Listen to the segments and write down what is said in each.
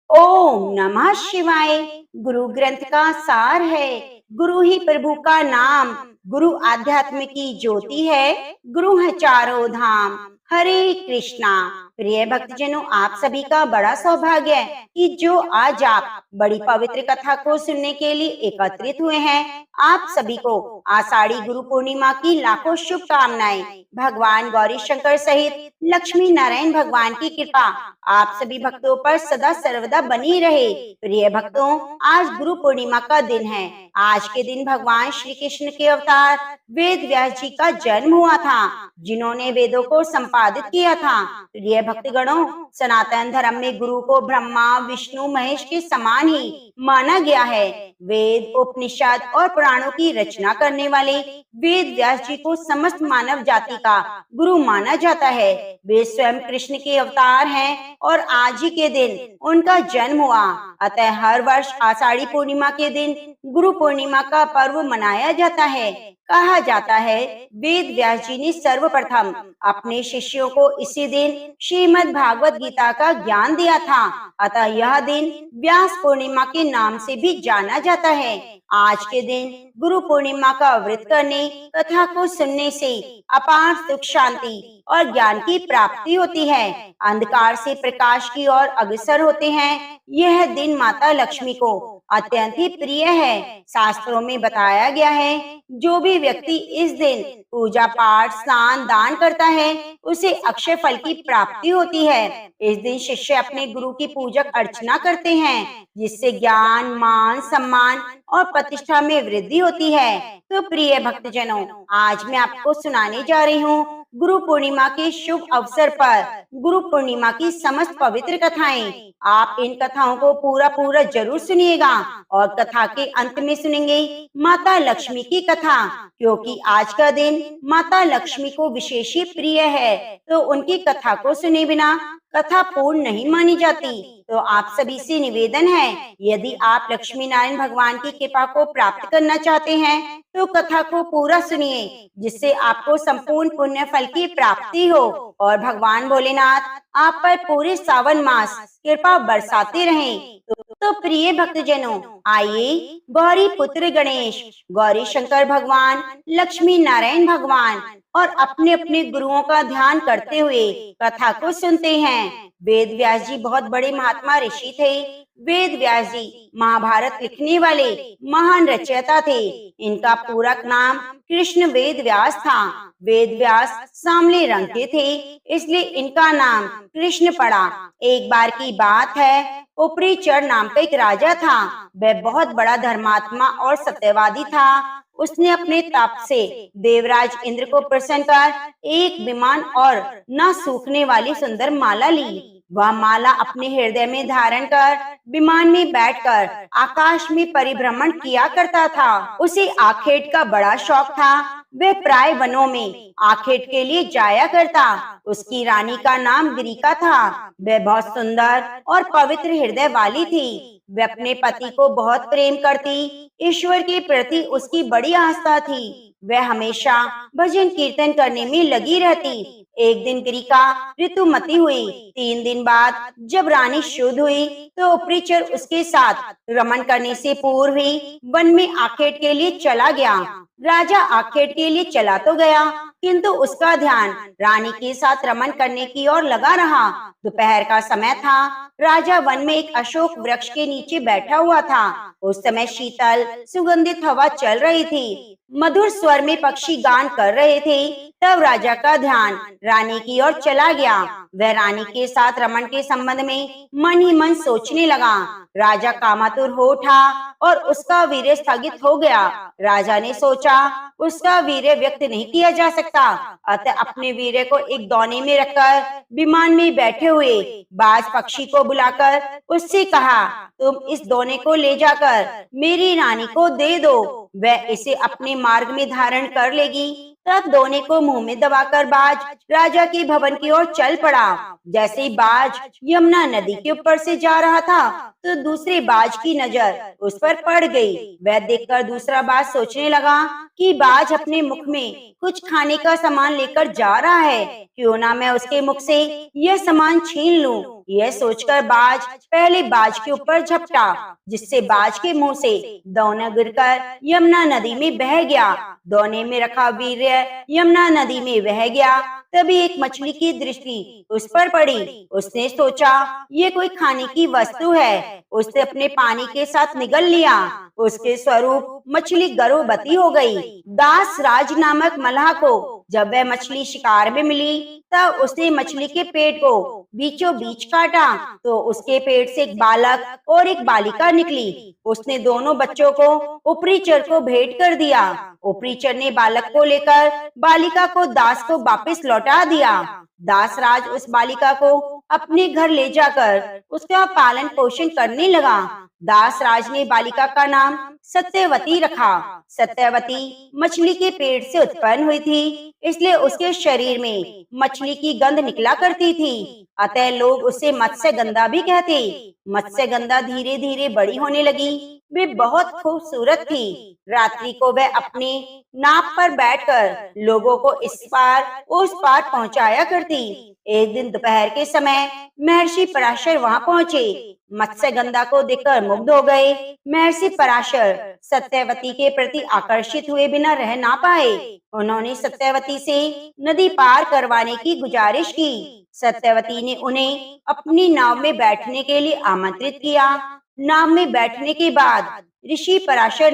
ओम नमः शिवाय। गुरु ग्रंथ का सार है, गुरु ही प्रभु का नाम, गुरु आध्यात्म की ज्योति है, गुरु है चारों धाम। हरे कृष्णा। प्रिय भक्तजनों, आप सभी का बड़ा सौभाग्य है कि जो आज आप बड़ी पवित्र कथा को सुनने के लिए एकत्रित हुए हैं। आप सभी को आषाढ़ी गुरु पूर्णिमा की लाखों शुभकामनाएं। भगवान गौरी शंकर सहित लक्ष्मी नारायण भगवान की कृपा आप सभी भक्तों पर सदा सर्वदा बनी रहे। प्रिय भक्तों, आज गुरु पूर्णिमा का दिन है। आज के दिन भगवान श्री कृष्ण के अवतार वेद व्यास जी का जन्म हुआ था, जिन्होंने वेदों को संपादित किया था। प्रिय भक्तगणों, सनातन धर्म में गुरु को ब्रह्मा विष्णु महेश के समान ही माना गया है। वेद उपनिषद और पुराणों की रचना करने वाले वेद व्यास जी को समस्त मानव जाति का गुरु माना जाता है। वे स्वयं कृष्ण के अवतार हैं और आज ही के दिन उनका जन्म हुआ। अतः हर वर्ष आषाढ़ी पूर्णिमा के दिन गुरु पूर्णिमा का पर्व मनाया जाता है। कहा जाता है, वेद व्यास जी ने सर्वप्रथम अपने शिष्यों को इसी दिन श्रीमद् भागवत गीता का ज्ञान दिया था। अतः यह दिन व्यास पूर्णिमा के नाम से भी जाना जाता है। आज के दिन गुरु पूर्णिमा का व्रत करने, कथा को सुनने से अपार सुख शांति और ज्ञान की प्राप्ति होती है। अंधकार से प्रकाश की ओर अग्रसर होते हैं। यह दिन माता लक्ष्मी को अत्यंत ही प्रिय है। शास्त्रों में बताया गया है, जो भी व्यक्ति इस दिन पूजा पाठ स्नान दान करता है, उसे अक्षय फल की प्राप्ति होती है। इस दिन शिष्य अपने गुरु की पूजक अर्चना करते हैं, जिससे ज्ञान मान सम्मान और प्रतिष्ठा में वृद्धि होती है। तो प्रिय भक्तजनों, आज मैं आपको सुनाने जा रही हूँ गुरु पूर्णिमा के शुभ अवसर पर गुरु पूर्णिमा की समस्त पवित्र कथाएं। आप इन कथाओं को पूरा जरूर सुनिएगा और कथा के अंत में सुनेंगे माता लक्ष्मी की कथा, क्योंकि आज का दिन माता लक्ष्मी को विशेष ही प्रिय है। तो उनकी कथा को सुने बिना कथा पूर्ण नहीं मानी जाती। तो आप सभी से निवेदन है, यदि आप लक्ष्मी नारायण भगवान की कृपा को प्राप्त करना चाहते हैं तो कथा को पूरा सुनिए, जिससे आपको संपूर्ण पुण्य फल की प्राप्ति हो और भगवान भोलेनाथ आप पर पूरे सावन मास कृपा बरसाते रहें। तो प्रिय भक्तजनों, आइए गौरी पुत्र गणेश, गौरी शंकर भगवान, लक्ष्मी नारायण भगवान और अपने अपने गुरुओं का ध्यान करते हुए कथा को सुनते हैं। वेद व्यास जी बहुत बड़े महात्मा ऋषि थे। वेद व्यास जी महाभारत लिखने वाले महान रचयिता थे। इनका पूरा नाम कृष्ण वेद व्यास था। वेद व्यास सांवले रंग के थे, इसलिए इनका नाम कृष्ण पड़ा। एक बार की बात है, ऊपरी चर नाम का एक राजा था। वह बहुत बड़ा धर्मात्मा और सत्यवादी था। उसने अपने तप से देवराज इंद्र को प्रसन्न कर एक विमान और न सूखने वाली सुंदर माला ली। वह माला अपने हृदय में धारण कर विमान में बैठकर आकाश में परिभ्रमण किया करता था। उसे आखेट का बड़ा शौक था। वह प्राय वनों में आखेट के लिए जाया करता। उसकी रानी का नाम गिरिका था। वह बहुत सुंदर और पवित्र हृदय वाली थी। वह अपने पति को बहुत प्रेम करती। ईश्वर के प्रति उसकी बड़ी आस्था थी। वह हमेशा भजन कीर्तन करने में लगी रहती। एक दिन गिरिका ऋतुमती हुई। 3 दिन बाद जब रानी शुद्ध हुई तो उपरीचर उसके साथ रमन करने से पूर्व ही वन में आखेट के लिए चला गया। राजा आखेट के लिए चला तो गया, किंतु उसका ध्यान रानी के साथ रमन करने की ओर लगा रहा। दोपहर का समय था। राजा वन में एक अशोक वृक्ष के नीचे बैठा हुआ था। उस समय शीतल सुगंधित हवा चल रही थी। मधुर स्वर में पक्षी गान कर रहे थे। तब राजा का ध्यान रानी की ओर चला गया। वह रानी के साथ रमन के संबंध में मन ही मन सोचने लगा। राजा कामातुर हो उठा और उसका वीर्य स्थगित हो गया। राजा ने सोचा, उसका वीर्य व्यक्त नहीं किया जा सकता। अतः अपने वीर्य को एक दौने में रखकर विमान में बैठे हुए बाज पक्षी को बुलाकर उससे कहा, तुम इस दोने को ले जाकर मेरी रानी को दे दो, वह इसे अपने मार्ग में धारण कर लेगी। तब दोने को मुंह में दबाकर बाज राजा के भवन की ओर चल पड़ा। जैसे ही बाज यमुना नदी के ऊपर से जा रहा था तो दूसरे बाज की नजर उस पर पड़ गई। वह देखकर दूसरा बाज सोचने लगा कि बाज अपने मुख में कुछ खाने का सामान लेकर जा रहा है, क्यों ना मैं उसके मुख से यह सामान छीन लूं। यह सोचकर बाज पहले बाज के ऊपर झपटा, जिससे बाज के मुंह से दोना गिरकर यमुना नदी में बह गया। दोने में रखा वीर्य यमुना नदी में बह गया। तभी एक मछली की दृष्टि उस पर पड़ी। उसने सोचा ये कोई खाने की वस्तु है। उसने अपने पानी के साथ निगल लिया। उसके स्वरूप मछली गर्भवती हो गई। दास राज नामक मल्लाह को जब वह मछली शिकार में मिली, तब उसने मछली के पेट को बीचों बीच काटा, तो उसके पेट से एक बालक और एक बालिका निकली। उसने दोनों बच्चों को ऊपरी चर को भेंट कर दिया। ऊपरी चर ने बालक को लेकर बालिका को दास को वापस लौटा दिया। दासराज उस बालिका को अपने घर ले जाकर उसका पालन पोषण करने लगा। दासराज ने बालिका का नाम सत्यवती रखा। सत्यवती मछली के पेट से उत्पन्न हुई थी, इसलिए उसके शरीर में मछली की गंध निकला करती थी। अतः लोग उसे मत्स्यगंधा भी कहते। मत्स्यगंधा धीरे धीरे बड़ी होने लगी। वे बहुत खूबसूरत थी। रात्रि को वह अपने नाव पर बैठकर लोगों को इस पार उस पार पहुंचाया करती। एक दिन दोपहर के समय महर्षि पराशर वहां पहुंचे। मत्स्यगंधा को देखकर मुग्ध हो गए। महर्षि पराशर सत्यवती के प्रति आकर्षित हुए बिना रह ना पाए। उन्होंने सत्यवती से नदी पार करवाने की गुजारिश की। सत्यवती ने उन्हें अपनी नाव में बैठने के लिए आमंत्रित किया। नाव में बैठने के बाद ऋषि पराशर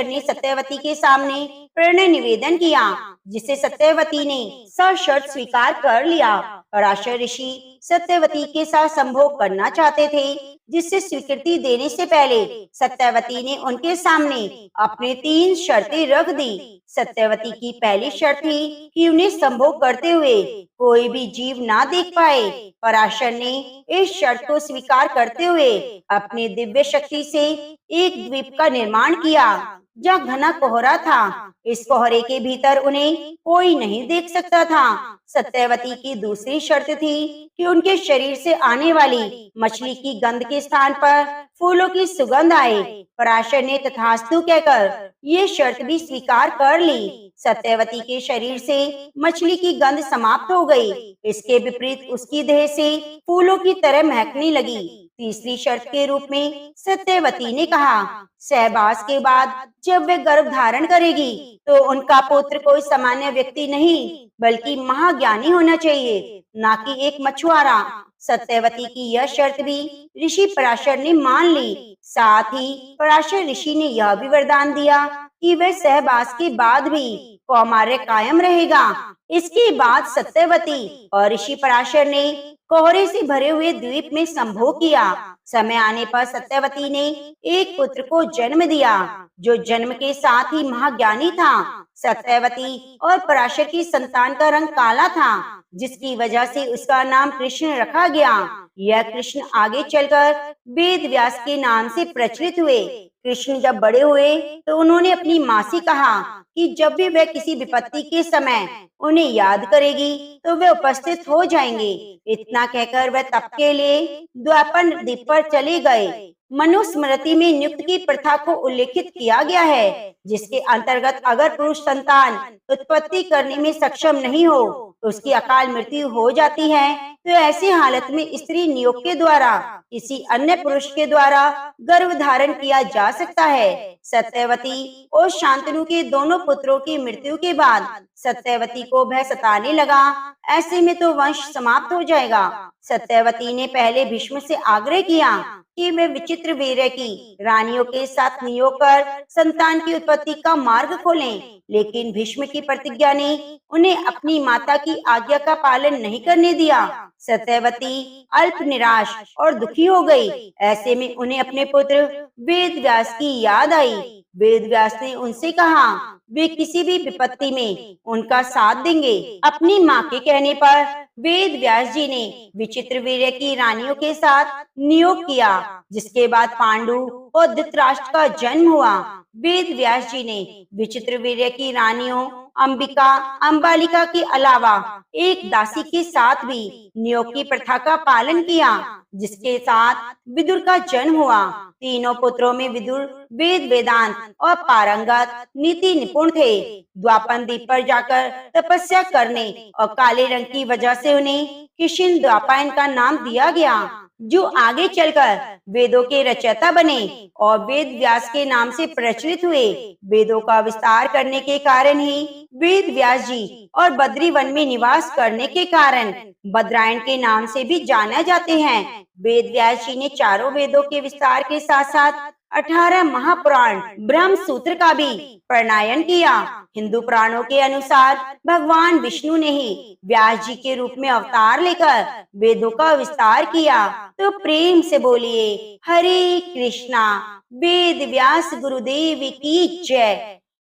ने सत्यवती के सामने प्रणय निवेदन किया, जिसे सत्यवती ने सशर्त स्वीकार कर लिया। पराशर ऋषि सत्यवती के साथ संभोग करना चाहते थे, जिससे स्वीकृति देने से पहले सत्यवती ने उनके सामने अपने 3 शर्तें रख दी। सत्यवती की पहली शर्त थी कि उन्हें संभोग करते हुए कोई भी जीव ना देख पाए। पराशर ने इस शर्त को स्वीकार करते हुए अपनी दिव्य शक्ति से एक द्वीप का निर्माण किया, जहाँ घना कोहरा था। इस कोहरे के भीतर उन्हें कोई नहीं देख सकता था। सत्यवती की दूसरी शर्त थी कि उनके शरीर से आने वाली मछली की गंध के स्थान पर फूलों की सुगंध आए। पराशर ने तथास्तु कहकर ये शर्त भी स्वीकार कर ली। सत्यवती के शरीर से मछली की गंध समाप्त हो गई। इसके विपरीत उसकी देह से फूलों की तरह महकने लगी। तीसरी शर्त के रूप में सत्यवती ने कहा, सहवास के बाद जब वे गर्भ धारण करेगी तो उनका पुत्र कोई सामान्य व्यक्ति नहीं, बल्कि महाज्ञानी होना चाहिए, ना कि एक मछुआरा। सत्यवती की यह शर्त भी ऋषि पराशर ने मान ली। साथ ही पराशर ऋषि ने यह भी वरदान दिया कि वह सहवास के बाद भी कौमार्य कायम रहेगा। इसके बाद सत्यवती और ऋषि पराशर ने कोहरे से भरे हुए द्वीप में संभोग किया। समय आने पर सत्यवती ने एक पुत्र को जन्म दिया, जो जन्म के साथ ही महाज्ञानी था। सत्यवती और पराशर की संतान का रंग काला था, जिसकी वजह से उसका नाम कृष्ण रखा गया। यह कृष्ण आगे चलकर वेद व्यास के नाम से प्रचलित हुए। कृष्ण जब बड़े हुए तो उन्होंने अपनी माँ से कहा कि जब भी वह किसी विपत्ति के समय उन्हें याद करेगी तो वे उपस्थित हो जाएंगे। इतना कहकर वह तप के लिए द्वापर द्वीप पर चले गए। मनुस्मृति में नियुक्त की प्रथा को उल्लेखित किया गया है, जिसके अंतर्गत अगर पुरुष संतान उत्पत्ति करने में सक्षम नहीं हो तो उसकी अकाल मृत्यु हो जाती है। तो ऐसी हालत में स्त्री नियोग के द्वारा किसी अन्य पुरुष के द्वारा गर्भ धारण किया जा सकता है। सत्यवती और शांतनु के दोनों पुत्रों की मृत्यु के बाद सत्यवती को भय सताने लगा। ऐसे में तो वंश समाप्त हो जाएगा। सत्यवती ने पहले भीष्म से आग्रह किया कि वे विचित्र वीर्य की रानियों के साथ नियोग कर संतान की उत्पत्ति का मार्ग खोलें, लेकिन भीष्म की प्रतिज्ञा ने उन्हें अपनी माता की आज्ञा का पालन नहीं करने दिया। सत्यवती अल्प निराश और दुखी हो गई। ऐसे में उन्हें अपने पुत्र वेद व्यास की याद आई। वेद व्यास ने उनसे कहा वे किसी भी विपत्ति में उनका साथ देंगे। अपनी माँ के कहने पर वेद व्यास जी ने विचित्र वीर्य की रानियों के साथ नियोग किया, जिसके बाद पांडु और धृतराष्ट्र का जन्म हुआ। वेद व्यास जी ने विचित्र वीर्य की रानियों अंबिका, अंबालिका के अलावा एक दासी के साथ भी नियोग की प्रथा का पालन किया, जिसके साथ विदुर का जन्म हुआ। तीनों पुत्रों में विदुर वेद वेदांत और पारंगत नीति निपुण थे। द्वापर द्वीप पर जाकर तपस्या करने और काले रंग की वजह से उन्हें किशिन द्वापायन का नाम दिया गया, जो आगे चलकर वेदों के रचयिता बने और वेद व्यास के नाम से प्रचलित हुए। वेदों का विस्तार करने के कारण ही वेद व्यास जी और बद्री वन में निवास करने के कारण बद्रायण के नाम से भी जाना जाते हैं। वेद व्यास जी ने चारों वेदों के विस्तार के साथ साथ 18 महापुराण ब्रह्म सूत्र का भी प्रणयन किया। हिंदू पुराणों के अनुसार भगवान विष्णु ने ही व्यास जी के रूप में अवतार लेकर वेदों का विस्तार किया। तो प्रेम से बोलिए हरे कृष्णा। वेद व्यास गुरुदेव की जय।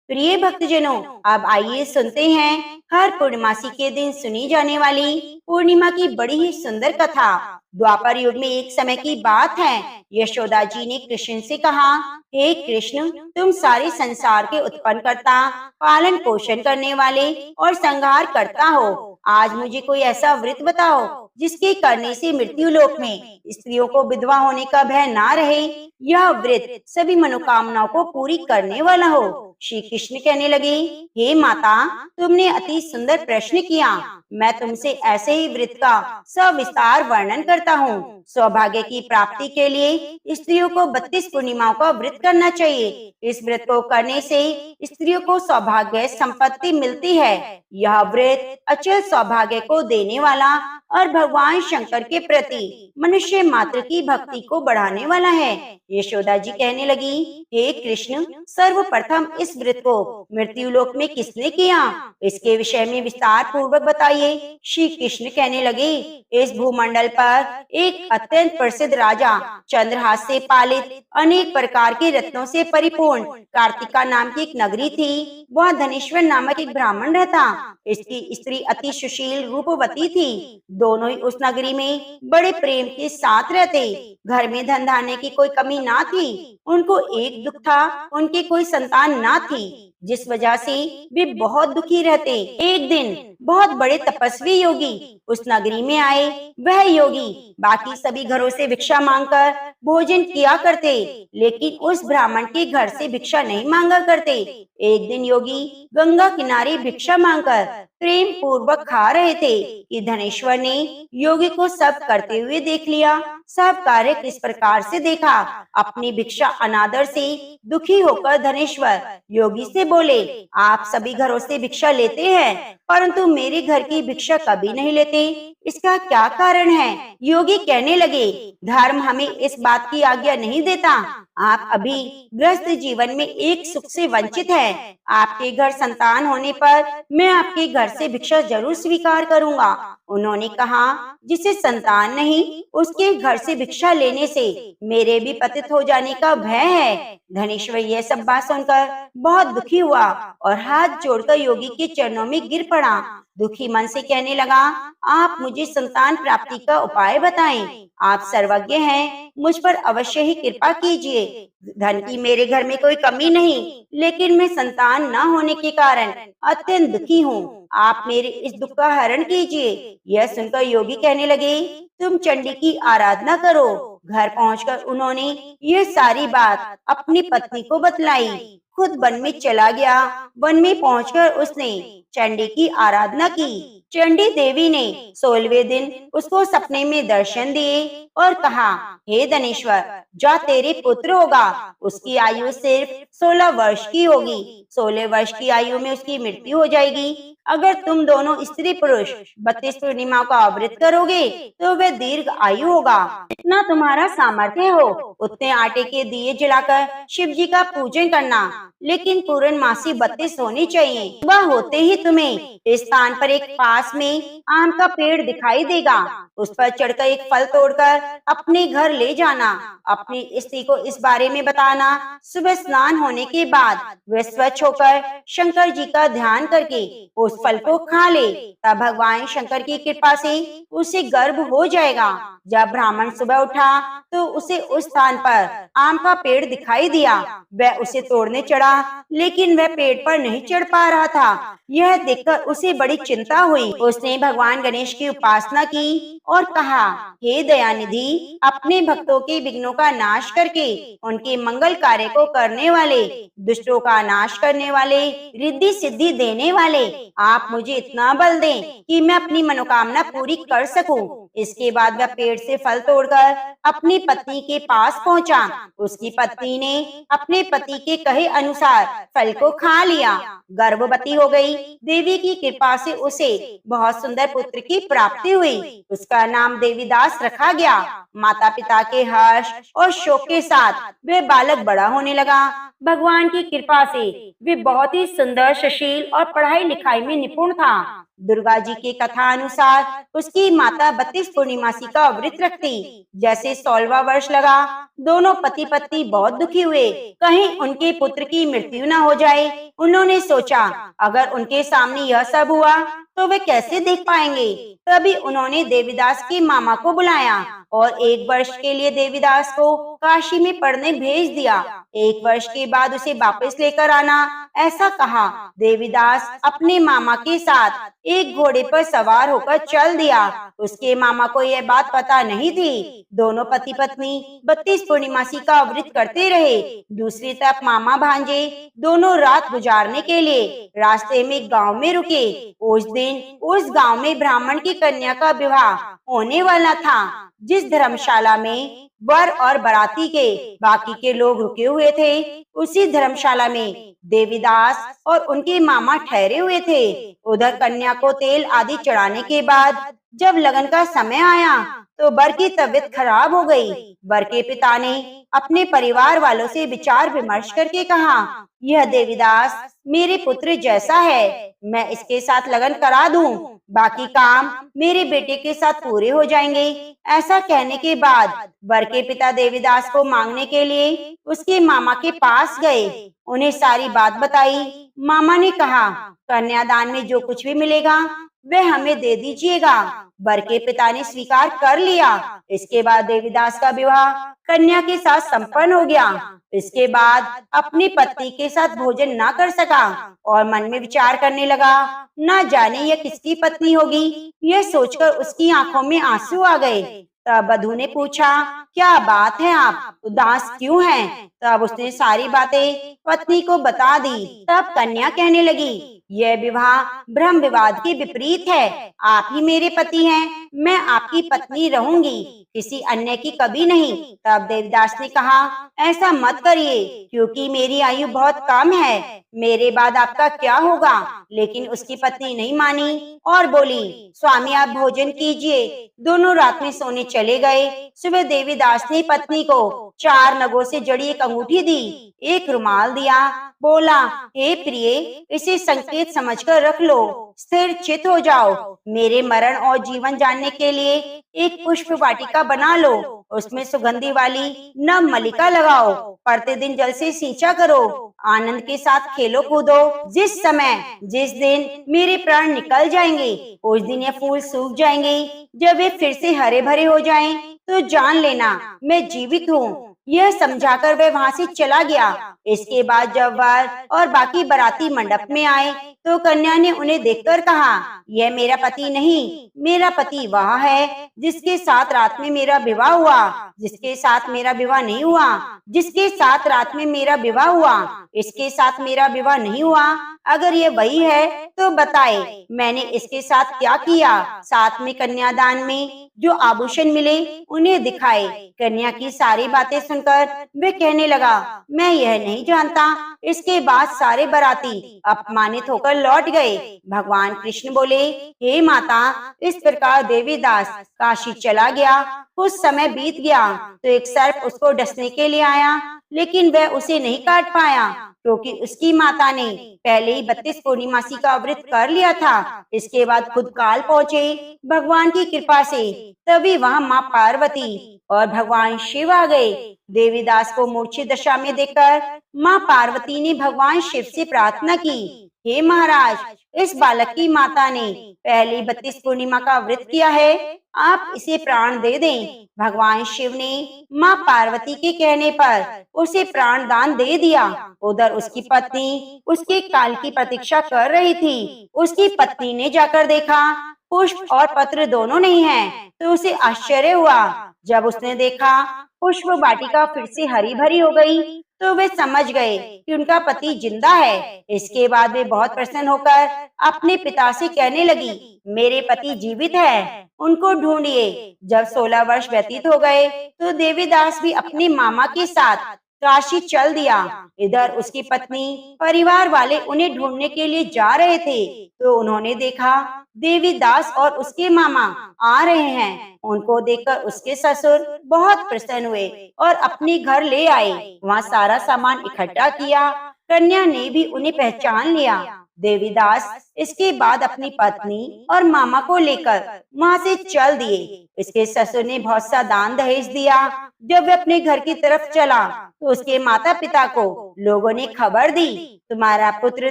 प्रिय भक्तजनों, अब आइए सुनते हैं हर पूर्णिमासी के दिन सुनी जाने वाली पूर्णिमा की बड़ी ही सुंदर कथा। द्वापर युग में एक समय की बात है। यशोदा जी ने कृष्ण से कहा, हे कृष्ण, तुम सारे संसार के उत्पन्न करता, पालन पोषण करने वाले और संहार करता हो। आज मुझे कोई ऐसा व्रत बताओ जिसके करने से मृत्यु लोक में स्त्रियों को विधवा होने का भय ना रहे। यह व्रत सभी मनोकामनाओं को पूरी करने वाला हो। श्री कृष्ण कहने लगे, हे माता, तुमने अति सुंदर प्रश्न किया। मैं तुमसे ऐसे ही व्रत का सविस्तार वर्णन करता हूँ। सौभाग्य की प्राप्ति के लिए स्त्रियों को 32 पूर्णिमाओं का व्रत करना चाहिए। इस व्रत को करने से स्त्रियों को सौभाग्य संपत्ति मिलती है। यह व्रत अचल सौभाग्य को देने वाला और भगवान शंकर के प्रति मनुष्य मात्र की भक्ति को बढ़ाने वाला है। यशोदा जी कहने लगी, हे कृष्ण, सर्वप्रथम इस व्रत को मृत्यु लोक में किसने किया, इसके विषय में विस्तार पूर्वक बताइए। श्री कृष्ण कहने लगे, इस भूमंडल पर एक अत्यंत प्रसिद्ध राजा चंद्रहास से पालित अनेक प्रकार के रत्नों से परिपूर्ण कार्तिका नाम की एक नगरी थी। वह धनेश्वर नामक एक ब्राह्मण रहता। इसकी स्त्री अति सुशील रूपवती थी। दोनों ही उस नगरी में बड़े प्रेम के साथ रहते। घर में धन धान्य की कोई कमी ना थी। उनको एक दुख था, उनकी कोई संतान ना थी, जिस वजह से वे बहुत दुखी रहते। एक दिन बहुत बड़े तपस्वी योगी उस नगरी में आए। वह योगी बाकी सभी घरों से भिक्षा मांगकर भोजन किया करते, लेकिन उस ब्राह्मण के घर से भिक्षा नहीं मांगा करते। एक दिन योगी गंगा किनारे भिक्षा मांगकर प्रेम पूर्वक खा रहे थे कि धनेश्वर ने योगी को सब करते हुए देख लिया। सब कार्य किस प्रकार से देखा। अपनी भिक्षा अनादर से दुखी होकर धनेश्वर योगी से बोले, आप सभी घरों से भिक्षा लेते हैं, परंतु मेरे घर की भिक्षा कभी नहीं लेते, इसका क्या कारण है। योगी कहने लगे, धर्म हमें इस बात की आज्ञा नहीं देता। आप अभी गृहस्थ जीवन में एक सुख से वंचित हैं। आपके घर संतान होने पर मैं आपके घर से भिक्षा जरूर स्वीकार करूंगा। उन्होंने कहा, जिसे संतान नहीं उसके घर से भिक्षा लेने से मेरे भी पतित हो जाने का भय है। धनेश्वर यह सब बात सुनकर बहुत दुखी हुआ और हाथ जोड़कर योगी के चरणों में गिर पड़ा। दुखी मन से कहने लगा, आप मुझे संतान प्राप्ति का उपाय बताएं। आप सर्वज्ञ हैं, मुझ पर अवश्य ही कृपा कीजिए। धन की मेरे घर में कोई कमी नहीं, लेकिन मैं संतान न होने के कारण अत्यंत दुखी हूँ। आप मेरे इस दुख का हरण कीजिए। यह सुनकर योगी कहने लगे, तुम चंडी की आराधना करो। घर पहुंचकर उन्होंने यह सारी बात अपनी पत्नी को बतलाई। खुद वन में चला गया। वन में पहुंचकर उसने चंडी की आराधना की। चंडी देवी ने 16वें दिन उसको सपने में दर्शन दिए और कहा, हे धनेश्वर, जो तेरे पुत्र होगा उसकी आयु सिर्फ 16 वर्ष की होगी। 16 वर्ष की आयु में उसकी मृत्यु हो जाएगी। अगर तुम दोनों स्त्री पुरुष 32 पूर्णिमा का व्रत करोगे तो वह दीर्घ आयु होगा। इतना तुम्हारा सामर्थ्य हो उतने आटे के दिए जलाकर शिव जी का पूजन करना, लेकिन पूर्णमासी 32 होनी चाहिए। वह होते ही तुम्हें इस स्थान पर एक पास में आम का पेड़ दिखाई देगा। उस पर चढ़कर एक फल तोड़कर अपने घर ले जाना। अपनी स्त्री को इस बारे में बताना। सुबह स्नान होने के बाद वह स्वच्छ होकर शंकर जी का ध्यान करके उस फल को खा ले, तब भगवान शंकर की कृपा से उसे गर्भ हो जाएगा। जब ब्राह्मण सुबह उठा तो उसे उस स्थान पर आम का पेड़ दिखाई दिया। वह उसे तोड़ने चढ़ा, लेकिन वह पेड़ पर नहीं चढ़ पा रहा था। यह देखकर उसे बड़ी चिंता हुई। उसने भगवान गणेश की उपासना की और कहा, हे दयानिधि, अपने भक्तों के विघ्नों का नाश करके उनके मंगल कार्य को करने वाले, दुष्टों का नाश करने वाले, रिद्धि सिद्धि देने वाले, आप मुझे इतना बल दें कि मैं अपनी मनोकामना पूरी कर सकूं। इसके बाद वह पेड़ से फल तोड़कर अपनी पत्नी के पास पहुंचा। उसकी पत्नी ने अपने पति के कहे अनुसार फल को खा लिया, गर्भवती हो गई। देवी की कृपा से उसे बहुत सुंदर पुत्र की प्राप्ति हुई। उसका नाम देवीदास रखा गया। माता पिता के हर्ष और शोक के साथ वह बालक बड़ा होने लगा। भगवान की कृपा से वे बहुत ही सुंदर, सुशील और पढ़ाई लिखाई में निपुण था। दुर्गा जी के कथा अनुसार उसकी माता 32 पूर्णिमासी का व्रत रखती। जैसे 16वां वर्ष लगा, दोनों पति पत्नी बहुत दुखी हुए, कहीं उनके पुत्र की मृत्यु न हो जाए। उन्होंने सोचा, अगर उनके सामने यह सब हुआ तो वे कैसे देख पाएंगे। तभी उन्होंने देवीदास की मामा को बुलाया और 1 वर्ष के लिए देवीदास को काशी में पढ़ने भेज दिया। 1 वर्ष के बाद उसे वापस लेकर आना, ऐसा कहा। देवीदास अपने मामा के साथ एक घोड़े पर सवार होकर चल दिया। उसके मामा को यह बात पता नहीं थी। दोनों पति पत्नी 32 पूर्णिमासी का व्रत करते रहे। दूसरी तरफ मामा भांजे दोनों रात गुजारने के लिए रास्ते में एक गांव में रुके। उस दिन उस गांव में ब्राह्मण की कन्या का विवाह होने वाला था। जिस धर्मशाला में वर और बाराती के बाकी के लोग रुके हुए थे, उसी धर्मशाला में देवीदास और उनके मामा ठहरे हुए थे। उधर कन्या को तेल आदि चढ़ाने के बाद जब लगन का समय आया तो वर की तबीयत खराब हो गई। वर के पिता ने अपने परिवार वालों से विचार विमर्श करके कहा, यह देवीदास मेरे पुत्र जैसा है, मैं इसके साथ लगन करा दूं, बाकी काम मेरे बेटे के साथ पूरे हो जाएंगे। ऐसा कहने के बाद वर के पिता देवीदास को मांगने के लिए उसके मामा के पास गए। उन्हें सारी बात बताई। मामा ने कहा, कन्यादान में जो कुछ भी मिलेगा वह हमें दे दीजिएगा। वर के पिता ने स्वीकार कर लिया। इसके बाद देवीदास का विवाह कन्या के साथ संपन्न हो गया। इसके बाद अपनी पत्नी के साथ भोजन न कर सका और मन में विचार करने लगा, न जाने यह किसकी पत्नी होगी। यह सोचकर उसकी आंखों में आंसू आ गए। तब वधू ने पूछा, क्या बात है, आप उदास क्यों हैं? तब उसने सारी बातें पत्नी को बता दी। तब कन्या कहने लगी, यह विवाह ब्रह्म विवाद के विपरीत है। आप ही मेरे पति हैं, मैं आपकी पत्नी रहूंगी, किसी अन्य की कभी नहीं। तब देवदास ने कहा, ऐसा मत करिए, क्योंकि मेरी आयु बहुत कम है, मेरे बाद आपका क्या होगा। लेकिन उसकी पत्नी नहीं मानी और बोली, स्वामी आप भोजन कीजिए। दोनों रात में सोने चले गए। सुबह देवीदास ने पत्नी को 4 नगों से जड़ी एक अंगूठी दी, एक रुमाल दिया। बोला, हे प्रिय, इसे संकेत समझकर रख लो, स्थिर चित हो जाओ। मेरे मरण और जीवन जानने के लिए एक पुष्प वाटिका बना लो, उसमें सुगंधी वाली नव मलिका लगाओ, प्रतिदिन जल से सींचा करो, आनंद के साथ खेलो कूदो। जिस समय जिस दिन मेरे प्राण निकल जाएंगे उस दिन ये फूल सूख जाएंगे। जब वे फिर से हरे भरे हो जाएं, तो जान लेना मैं जीवित हूँ। यह समझाकर वह वहां से चला गया। इसके बाद जब वर और बाकी बाराती मंडप में आए तो कन्या ने उन्हें देखकर कहा, यह मेरा पति नहीं, मेरा पति वह है जिसके साथ रात में मेरा विवाह हुआ, जिसके साथ मेरा विवाह नहीं हुआ, जिसके साथ रात में मेरा विवाह हुआ, इसके साथ मेरा विवाह नहीं हुआ। अगर ये वही है तो बताए मैंने इसके साथ क्या किया। साथ में कन्यादान में जो आभूषण मिले उन्हें दिखाए। कन्या की सारी बातें सुनकर वे कहने लगा, मैं यह नहीं जानता। इसके बाद सारे बाराती अपमानित होकर लौट गए। भगवान कृष्ण बोले, हे माता, इस प्रकार देवीदास काशी चला गया। कुछ समय बीत गया तो एक सर्प उसको डसने के लिए आया, लेकिन वह उसे नहीं काट पाया, क्योंकि उसकी माता ने पहले ही 32 पूर्णिमासी का व्रत कर लिया था। इसके बाद खुद काल पहुँचे। भगवान की कृपा से तभी वहाँ माँ पार्वती और भगवान शिव आ गए। देवीदास को मूर्छित दशा में देखकर माँ पार्वती ने भगवान शिव से प्रार्थना की, हे महाराज, इस बालक की माता ने पहली 32 पूर्णिमा का व्रत किया है, आप इसे प्राण दे दें। भगवान शिव ने माँ पार्वती के कहने पर उसे प्राण दान दे दिया। उधर उसकी पत्नी उसके काल की प्रतीक्षा कर रही थी। उसकी पत्नी ने जाकर देखा पुष्प और पत्र दोनों नहीं हैं, तो उसे आश्चर्य हुआ। जब उसने देखा पुष्प वाटिका फिर से हरी भरी हो गई, तो वे समझ गए कि उनका पति जिंदा है। इसके बाद वे बहुत प्रसन्न होकर अपने पिता से कहने लगी, मेरे पति जीवित है, उनको ढूंढिए। जब 16 वर्ष व्यतीत हो गए, तो देवीदास भी अपने मामा के साथ काशी चल दिया। इधर उसकी पत्नी परिवार वाले उन्हें ढूंढने के लिए जा रहे थे, तो उन्होंने देखा देवीदास और उसके मामा आ रहे हैं। उनको देखकर उसके ससुर बहुत प्रसन्न हुए और अपने घर ले आए। वहाँ सारा सामान इकट्ठा किया। कन्या ने भी उन्हें पहचान लिया। देवीदास इसके बाद अपनी पत्नी और मामा को लेकर वहाँ से चल दिए। इसके ससुर ने बहुत सा दान दहेज दिया। जब वे अपने घर की तरफ चला, तो उसके माता पिता को लोगों ने खबर दी, तुम्हारा पुत्र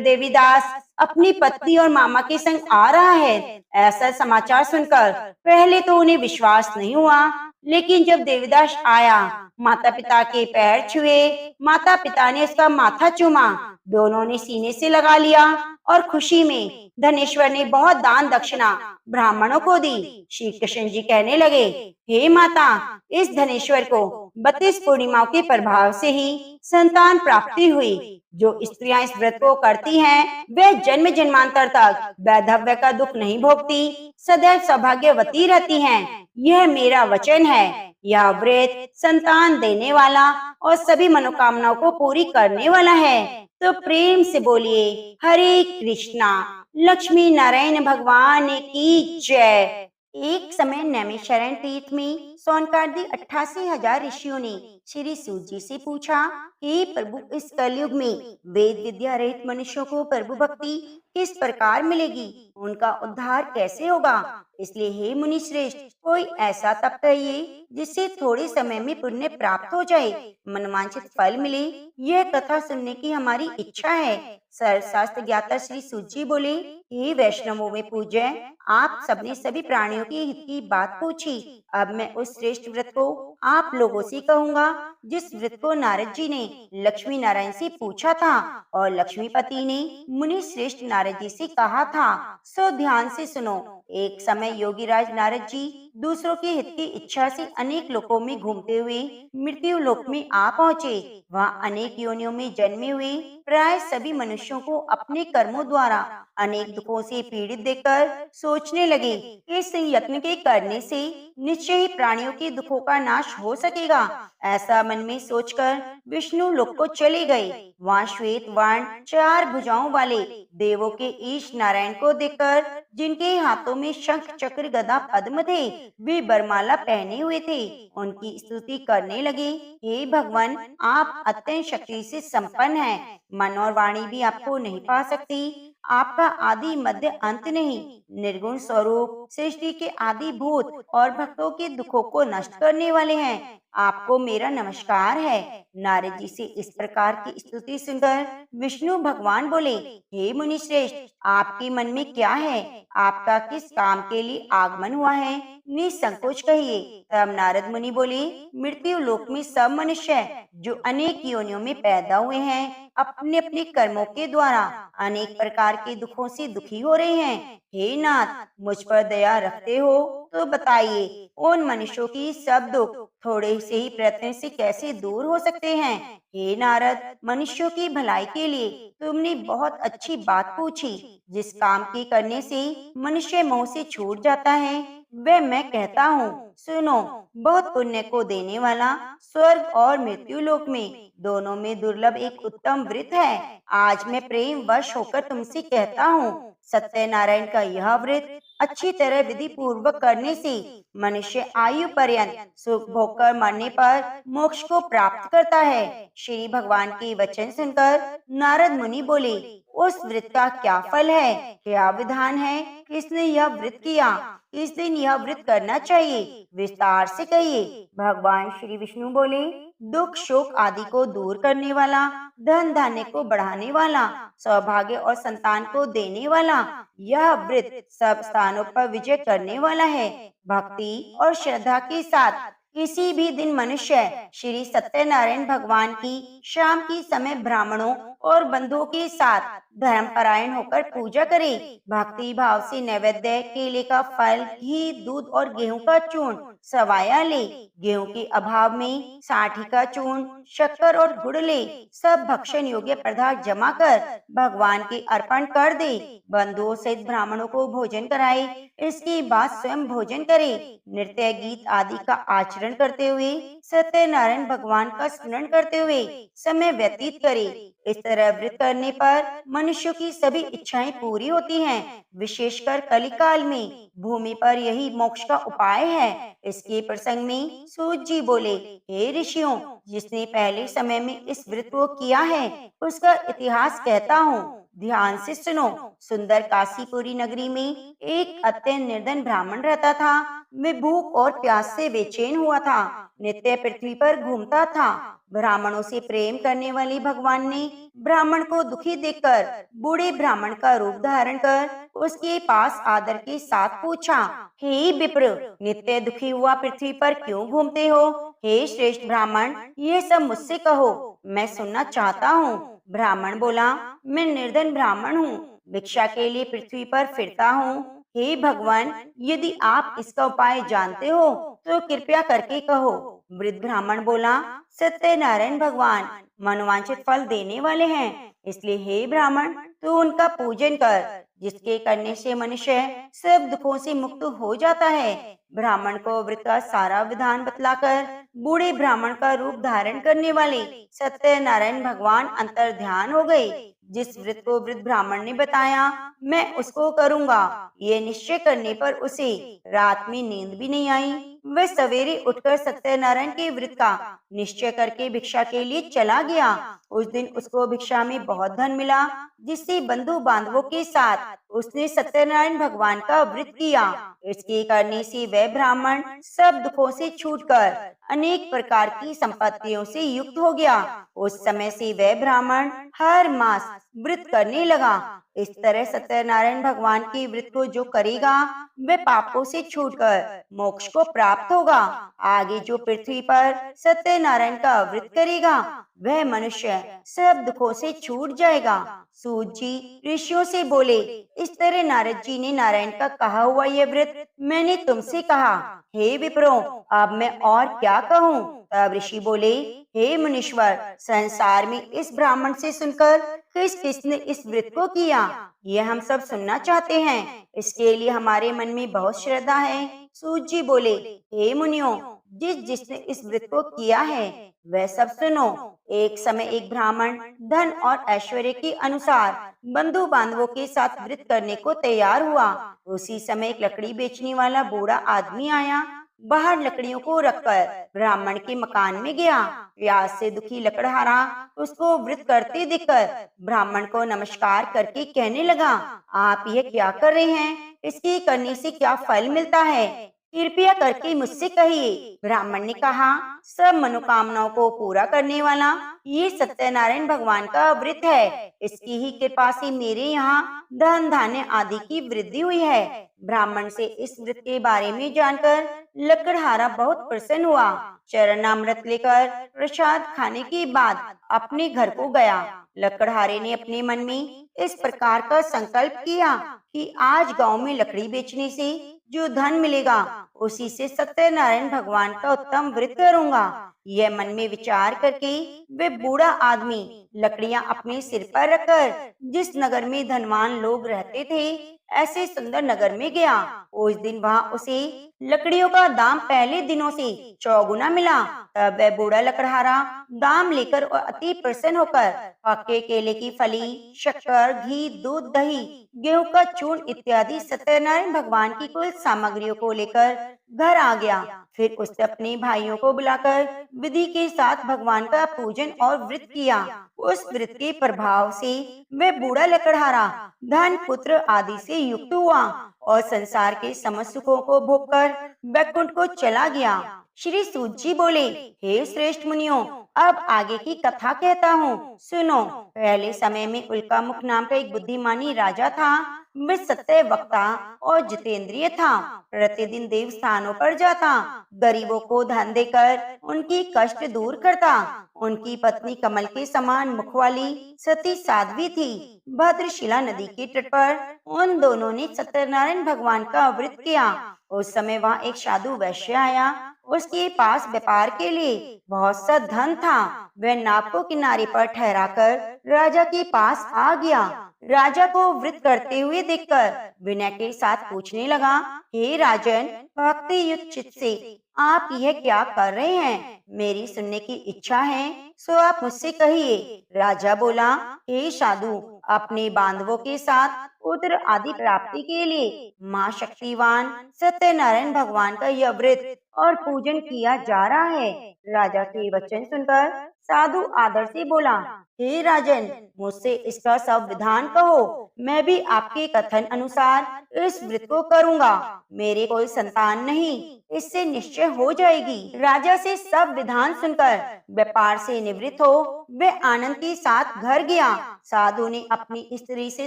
देवीदास अपनी पत्नी और मामा के संग आ रहा है। ऐसा समाचार सुनकर पहले तो उन्हें विश्वास नहीं हुआ, लेकिन जब देवीदास आया, माता पिता के पैर छुए, माता पिता ने उसका माथा चूमा, दोनों ने सीने से लगा लिया और खुशी में धनेश्वर ने बहुत दान दक्षिणा ब्राह्मणों को दी। श्री कृष्ण जी कहने लगे, हे माता, इस धनेश्वर को 32 पूर्णिमाओं के प्रभाव से ही संतान प्राप्ति हुई। जो स्त्रियां इस व्रत को करती हैं, वे जन्म जन्मांतर तक वैधव्य का दुख नहीं भोगती, सदैव सौभाग्यवती रहती हैं। यह मेरा वचन है। यह व्रत संतान देने वाला और सभी मनोकामनाओं को पूरी करने वाला है। तो प्रेम से बोलिए हरे कृष्णा। लक्ष्मी नारायण भगवान की जय। एक समय नैमिषारण्य तीर्थ में सौनकादि 88,000 ऋषियों ने श्री सूत जी से पूछा, हे प्रभु, इस कलयुग में वेद विद्या रहित मनुष्यों को प्रभु भक्ति किस प्रकार मिलेगी, उनका उद्धार कैसे होगा? इसलिए हे मुनि श्रेष्ठ, कोई ऐसा तप कहिए जिससे थोड़े समय में पुण्य प्राप्त हो जाए, मनवांछित फल मिले। यह कथा सुनने की हमारी इच्छा है। शास्त्र ज्ञाता श्री सूत जी बोले, हे वैष्णवों में पूज्य, आप सबने सभी प्राणियों के हित की बात पूछी। अब मैं उस श्रेष्ठ व्रत को आप लोगों से कहूँगा, जिस व्रत को नारद जी ने लक्ष्मी नारायण से पूछा था और लक्ष्मीपति ने मुनि श्रेष्ठ नारद जी से कहा था। सो ध्यान से सुनो। एक समय योगीराज नारद जी दूसरों के हित की इच्छा से अनेक लोकों में घूमते हुए मृत्यु लोक में आ पहुँचे। वहाँ अनेक योनियों में जन्मे हुए प्राय सभी मनुष्यों को अपने कर्मों द्वारा अनेक दुखों से पीड़ित देखकर सोचने लगे, इस यत्न के करने से निश्चय ही प्राणियों के दुखों का नाश हो सकेगा। ऐसा मन में सोचकर विष्णु लोक को चले गए। वहाँ श्वेत वर्ण 4 भुजाओं वाले देवों के ईश नारायण को देखकर, जिनके हाथों में शंख चक्र गदा पद्म थे, वे बरमाला पहने हुए थे, उनकी स्तुति करने लगे। हे भगवान, आप अत्यंत शक्ति से संपन्न हैं। मन और वाणी भी आपको नहीं पा सकती। आपका आदि मध्य अंत नहीं। निर्गुण स्वरूप सृष्टि के आदि भूत और भक्तों के दुखों को नष्ट करने वाले हैं। आपको मेरा नमस्कार है। नारद जी से इस प्रकार की स्तुति सुनकर विष्णु भगवान बोले, हे मुनि श्रेष्ठ, आपके मन में क्या है? आपका किस काम के लिए आगमन हुआ है? निसंकोच कहिए। तब नारद मुनि बोले, मृत्यु लोक में सब मनुष्य जो अनेक योनियों में पैदा हुए हैं, अपने अपने कर्मों के द्वारा अनेक प्रकार के दुखों से दुखी हो रहे हैं। हे नाथ, मुझ पर दया रखते हो तो बताइए, उन मनुष्यों की सब दुख थोड़े से ही प्रयत्न से कैसे दूर हो सकते हैं? हे नारद, मनुष्यों की भलाई के लिए तुमने बहुत अच्छी बात पूछी। जिस काम के करने से मनुष्य मोह से छूट जाता है, वह मैं कहता हूँ, सुनो। बहुत पुण्य को देने वाला स्वर्ग और मृत्यु लोक में दोनों में दुर्लभ एक उत्तम व्रत है। आज मैं प्रेम वश होकर तुमसे कहता हूँ, सत्यनारायण का यह व्रत अच्छी तरह विधि पूर्वक करने से मनुष्य आयु पर्यंत सुख भोगकर मरने पर मोक्ष को प्राप्त करता है। श्री भगवान के वचन सुनकर नारद मुनि बोले, उस व्रत का क्या फल है, क्या विधान है, किसने यह व्रत किया, किस दिन यह व्रत करना चाहिए, विस्तार से कहिए। भगवान श्री विष्णु बोले, दुख शोक आदि को दूर करने वाला, धन धान्य को बढ़ाने वाला, सौभाग्य और संतान को देने वाला, यह व्रत सब स्थानों पर विजय करने वाला है। भक्ति और श्रद्धा के साथ किसी भी दिन मनुष्य श्री सत्यनारायण भगवान की शाम के समय ब्राह्मणों और बंधुओं के साथ धर्मपरायण होकर पूजा करे। भक्ति भाव से नैवेद्य, केले का फल, घी, दूध और गेहूं का चूर्ण सवाया ले। गेहूं के अभाव में साठी का चूर्ण, शक्कर और गुड़ ले। सब भक्षण योग्य पदार्थ जमा कर भगवान के अर्पण कर दे। बंधुओं सहित ब्राह्मणों को भोजन कराए। इसके बाद स्वयं भोजन करे। नृत्य गीत आदि का आचरण करते हुए सत्यनारायण भगवान का स्मरण करते हुए समय व्यतीत करे। इस तरह व्रत करने पर मनुष्यों की सभी इच्छाएं पूरी होती हैं। विशेषकर कलिकाल में भूमि पर यही मोक्ष का उपाय है। इसके प्रसंग में सूत जी बोले, हे ऋषियों, जिसने पहले समय में इस व्रत को किया है उसका इतिहास कहता हूँ, ध्यान से सुनो। सुंदर काशीपुरी नगरी में एक अत्यंत निर्धन ब्राह्मण रहता था। वे भूख और प्यास से बेचैन हुआ था। नित्य पृथ्वी पर घूमता था। ब्राह्मणों से प्रेम करने वाले भगवान ने ब्राह्मण को दुखी देखकर बूढ़े ब्राह्मण का रूप धारण कर उसके पास आदर के साथ पूछा, हे विप्र, नित्य दुखी हुआ पृथ्वी पर क्यों घूमते हो? हे श्रेष्ठ ब्राह्मण, ये सब मुझसे कहो, मैं सुनना चाहता हूँ। ब्राह्मण बोला, मैं निर्धन ब्राह्मण हूँ, भिक्षा के लिए पृथ्वी पर फिरता हूँ। हे भगवान, यदि आप इसका उपाय जानते हो तो कृपया करके कहो। वृद्ध ब्राह्मण बोला, सत्यनारायण भगवान मनोवांछित फल देने वाले हैं, इसलिए हे ब्राह्मण, तू उनका पूजन कर, जिसके करने से मनुष्य सब दुखों से मुक्त हो जाता है। ब्राह्मण को व्रत का सारा विधान बतलाकर बूढ़े ब्राह्मण का रूप धारण करने वाले सत्यनारायण भगवान अंतर ध्यान हो गए। जिस व्रत को वृद्ध ब्राह्मण ने बताया, मैं उसको करूंगा, ये निश्चय करने पर उसे रात में नींद भी नहीं आई। वह सवेरे उठकर सत्यनारायण के व्रत का निश्चय करके भिक्षा के लिए चला गया। उस दिन उसको भिक्षा में बहुत धन मिला, जिससे बंधु बांधवों के साथ उसने सत्यनारायण भगवान का व्रत किया। इसके करने से वह ब्राह्मण सब दुखों से छूटकर अनेक प्रकार की संपत्तियों से युक्त हो गया। उस समय से वह ब्राह्मण हर मास व्रत करने लगा। इस तरह सत्यनारायण भगवान के व्रत को जो करेगा वह पापों से छूटकर मोक्ष को प्राप्त होगा। आगे जो पृथ्वी पर सत्यनारायण का व्रत करेगा वह मनुष्य सब दुखों से छूट जाएगा। सूत जी ऋषियों से बोले, इस तरह नारद जी ने नारायण का कहा हुआ यह व्रत मैंने तुमसे कहा। हे विप्रो, अब मैं और क्या कहूँ? तब ऋषि बोले, हे मुनीश्वर, संसार में इस ब्राह्मण से सुनकर किस किसने इस व्रत को किया, यह हम सब सुनना चाहते हैं। इसके लिए हमारे मन में बहुत श्रद्धा है। सूत जी बोले, हे मुनियों, जिसने इस व्रत को किया है वह सब सुनो। एक समय एक ब्राह्मण धन और ऐश्वर्य के अनुसार बंधु बांधवों के साथ व्रत करने को तैयार हुआ। उसी समय एक लकड़ी बेचने वाला बूढ़ा आदमी आया। बाहर लकड़ियों को रखकर ब्राह्मण के मकान में गया। प्यास से दुखी लकड़हारा उसको व्रत करते देखकर ब्राह्मण को नमस्कार करके कहने लगा, आप यह क्या कर रहे हैं? इसके करने से क्या फल मिलता है? कृपया करके मुझसे कहिए। ब्राह्मण ने कहा, सब मनोकामनाओं को पूरा करने वाला ये सत्यनारायण भगवान का व्रत है। इसकी ही कृपा से मेरे यहाँ धन धान्य आदि की वृद्धि हुई है। ब्राह्मण से इस व्रत के बारे में जानकर लकड़हारा बहुत प्रसन्न हुआ। चरणामृत लेकर प्रसाद खाने के बाद अपने घर को गया। लकड़हारे ने अपने मन में इस प्रकार का संकल्प किया कि आज गांव में लकड़ी बेचने से जो धन मिलेगा उसी से सत्यनारायण भगवान का उत्तम व्रत करूंगा। यह मन में विचार करके वे बूढ़ा आदमी लकड़ियां अपने सिर पर रखकर जिस नगर में धनवान लोग रहते थे ऐसे सुंदर नगर में गया। उस दिन वहां उसे लकड़ियों का दाम पहले दिनों से चौगुना मिला। तब वह बूढ़ा लकड़हारा दाम लेकर और अति प्रसन्न होकर पक्के केले की फली, शक्कर, घी, दूध, दही, गेहूं का चूर्ण इत्यादि सत्यनारायण भगवान की कुल सामग्रियों को लेकर घर आ गया। फिर उसने अपने भाइयों को बुलाकर विधि के साथ भगवान का पूजन और व्रत किया। उस व्रत के प्रभाव से वह बूढ़ा लकड़हारा धन, पुत्र आदि से युक्त हुआ और संसार के समस्त सुखों को भोगकर वैकुंठ को चला गया। श्री सूत जी बोले, हे श्रेष्ठ मुनियों, अब आगे की कथा कहता हूँ, सुनो। पहले समय में उल्का मुख नाम का एक बुद्धिमानी राजा था। वह सत्य वक्ता और जितेंद्रिय था। प्रतिदिन देव स्थानों पर जाता, गरीबों को धन देकर उनकी कष्ट दूर करता। उनकी पत्नी कमल के समान मुख वाली सती साध्वी थी। भद्रशिला नदी के तट पर उन दोनों ने सत्यनारायण भगवान का व्रत किया। उस समय वहाँ एक साधु वैश्य आया। उसके पास व्यापार के लिए बहुत सा धन था। वह नाव को किनारे पर ठहराकर राजा के पास आ गया। राजा को व्रत करते हुए देखकर विनय के साथ पूछने लगा, हे राजन, भक्ति युक्त चित्त से आप यह क्या कर रहे हैं? मेरी सुनने की इच्छा है, सो आप मुझसे कहिए। राजा बोला, हे साधु, अपने बांधवों के साथ पुत्र आदि प्राप्ति के लिए माँ शक्तिवान सत्यनारायण भगवान का यह व्रत और पूजन किया जा रहा है। राजा के वचन सुनकर साधु आदर से बोला, हे राजन, मुझसे इसका सब विधान कहो। मैं भी आपके कथन अनुसार इस व्रत को करूँगा। मेरे कोई संतान नहीं, इससे निश्चय हो जाएगी। राजा से सब विधान सुनकर व्यापार से निवृत्त हो वह आनंद के साथ घर गया। साधु ने अपनी स्त्री से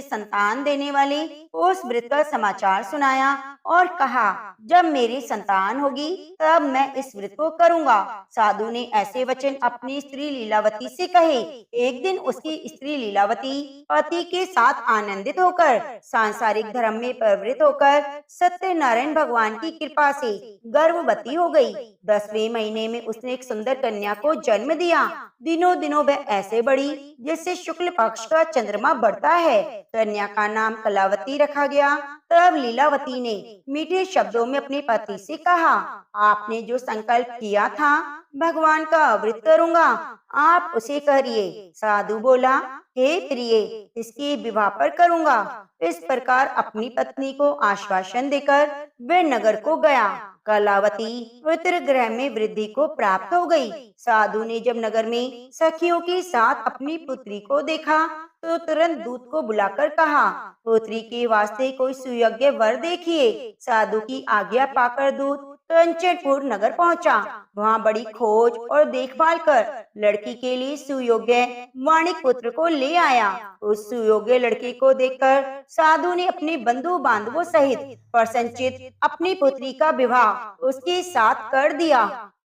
संतान देने वाले उस व्रत का समाचार सुनाया और कहा, जब मेरी संतान होगी तब मैं इस व्रत को करूँगा। साधु ने ऐसे वचन अपनी स्त्री लीलावती से कहे। एक दिन उसकी स्त्री लीलावती पति के साथ आनंदित होकर सांसारिक धर्म में प्रवृत्त होकर सत्यनारायण भगवान की कृपा से गर्भवती हो गई। 10वें महीने में उसने एक सुंदर कन्या को जन्म दिया। दिनों दिनों वह ऐसे बढ़ी जैसे शुक्ल पक्ष का चंद्रमा बढ़ता है। कन्या का नाम कलावती रखा गया। तब लीलावती ने मीठे शब्दों में अपने पति से कहा, आपने जो संकल्प किया था भगवान का व्रत करूँगा, आप उसे करिए। साधु बोला, हे प्रिय, इसके विवाह पर करूँगा। इस प्रकार अपनी पत्नी को आश्वासन देकर वह नगर को गया। कलावती पितृ ग्रह में वृद्धि को प्राप्त हो गई। साधु ने जब नगर में सखियों के साथ अपनी पुत्री को देखा तो तुरंत दूत को बुलाकर कहा, पुत्री के वास्ते कोई सुयोग्य वर देखिए। साधु की आज्ञा पाकर दूत कंचनपुर नगर पहुंचा। वहां बड़ी खोज और देखभाल कर लड़की के लिए सुयोग्य वाणिक पुत्र को ले आया। उस सुयोग्य लड़के को देखकर साधु ने अपने बंधु बांधवों सहित प्रसन्नचित्त अपनी पुत्री का विवाह उसके साथ कर दिया।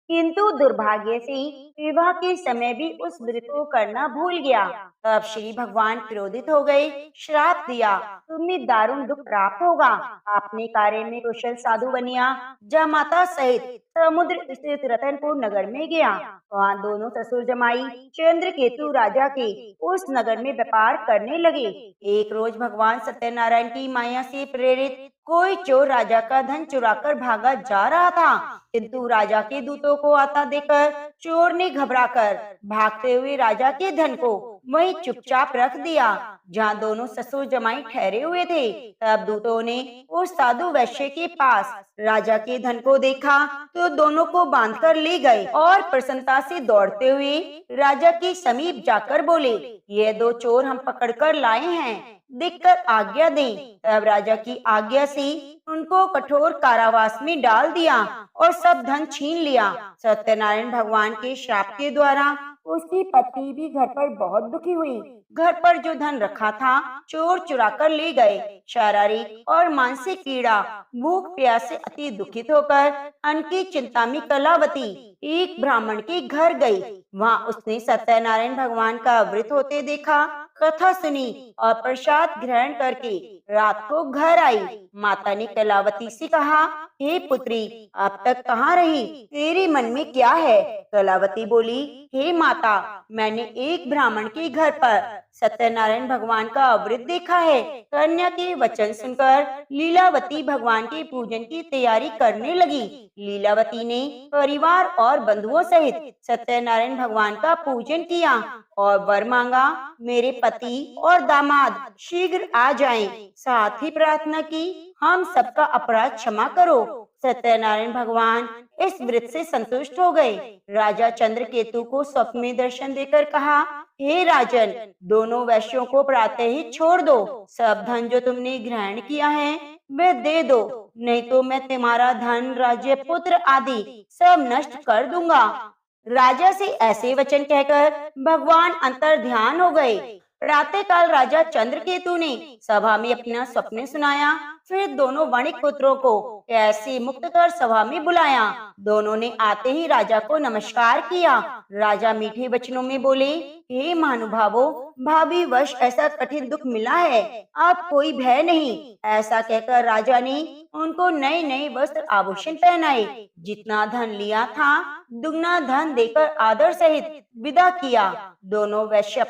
किंतु दुर्भाग्य से विवाह के समय भी उस व्रत को करना भूल गया। तब श्री भगवान क्रोधित हो गए, श्राप दिया, तुम्हें दारुण दुख प्राप्त होगा। अपने कार्य में कुशल साधु बनिया जामाता सहित समुद्र स्थित रतनपुर नगर में गया। वहाँ दोनों ससुर जमाई चंद्रकेतु राजा के उस नगर में व्यापार करने लगे। एक रोज भगवान सत्यनारायण की माया से प्रेरित कोई चोर राजा का धन चुराकर भागा जा रहा था, किंतु राजा के दूतों को आता देखकर चोर ने घबराकर भागते हुए राजा के धन को वहीं चुपचाप रख दिया जहाँ दोनों ससुर जमाई ठहरे हुए थे। तब दूतों ने उस साधु वैश्य के पास राजा के धन को देखा तो दोनों को बांधकर ले गए और प्रसन्नता से दौड़ते हुए राजा के समीप जाकर बोले, ये दो चोर हम पकड़कर लाए हैं, देखकर आज्ञा दें। तब राजा की आज्ञा से उनको कठोर कारावास में डाल दिया और सब धन छीन लिया। सत्यनारायण भगवान के श्राप के द्वारा उसकी पत्नी भी घर पर बहुत दुखी हुई। घर पर जो धन रखा था चोर चुरा कर ले गए। शारीरिक और मानसिक पीड़ा, भूख प्यास से अति दुखित होकर अन्न की चिंता में कलावती एक ब्राह्मण के घर गई। वहाँ उसने सत्यनारायण भगवान का व्रत होते देखा, कथा सुनी और प्रसाद ग्रहण करके रात को घर आई। माता ने कलावती से कहा, हे पुत्री, अब तक कहाँ रही? तेरे मन में क्या है? कलावती बोली, हे माता, मैंने एक ब्राह्मण के घर पर सत्यनारायण भगवान का अवृत देखा है। कन्या के वचन सुनकर लीलावती भगवान के पूजन की तैयारी करने लगी। लीलावती ने परिवार और बंधुओं सहित सत्यनारायण भगवान का पूजन किया और वर मांगा, मेरे पति और दामाद शीघ्र आ जाएं। साथ ही प्रार्थना की, हम सबका अपराध क्षमा करो। सत्यनारायण भगवान इस व्रत से संतुष्ट हो गए। राजा चंद्रकेतु को स्वप्न में दर्शन देकर कहा, हे राजन, दोनों वैश्यों को प्रातः ही छोड़ दो। सब धन जो तुमने ग्रहण किया है वह दे दो, नहीं तो मैं तुम्हारा धन, राज्य, पुत्र आदि सब नष्ट कर दूंगा। राजा से ऐसे वचन कहकर भगवान अंतर ध्यान हो गए। प्रातः काल राजा चंद्रकेतु ने सभा में अपना स्वप्न सुनाया। फिर दोनों वणिक पुत्रों को कैसे मुक्त कर सभा में बुलाया। दोनों ने आते ही राजा को नमस्कार किया। राजा मीठे वचनों में बोले, हे महानुभावों, भाभी वश ऐसा कठिन दुख मिला है, आप कोई भय नहीं। ऐसा कहकर राजा ने उनको नए नए वस्त्र आभूषण पहनाए। जितना धन लिया था दुगना धन देकर आदर सहित विदा किया। दोनों वैश्य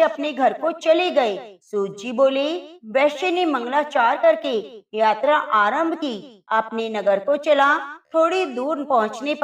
अपने घर को चले गए। सूत जी बोले, वैश्य ने मंगलाचार करके यात्रा आरंभ की। अपने नगर को चला। थोड़ी दूर पहुंचने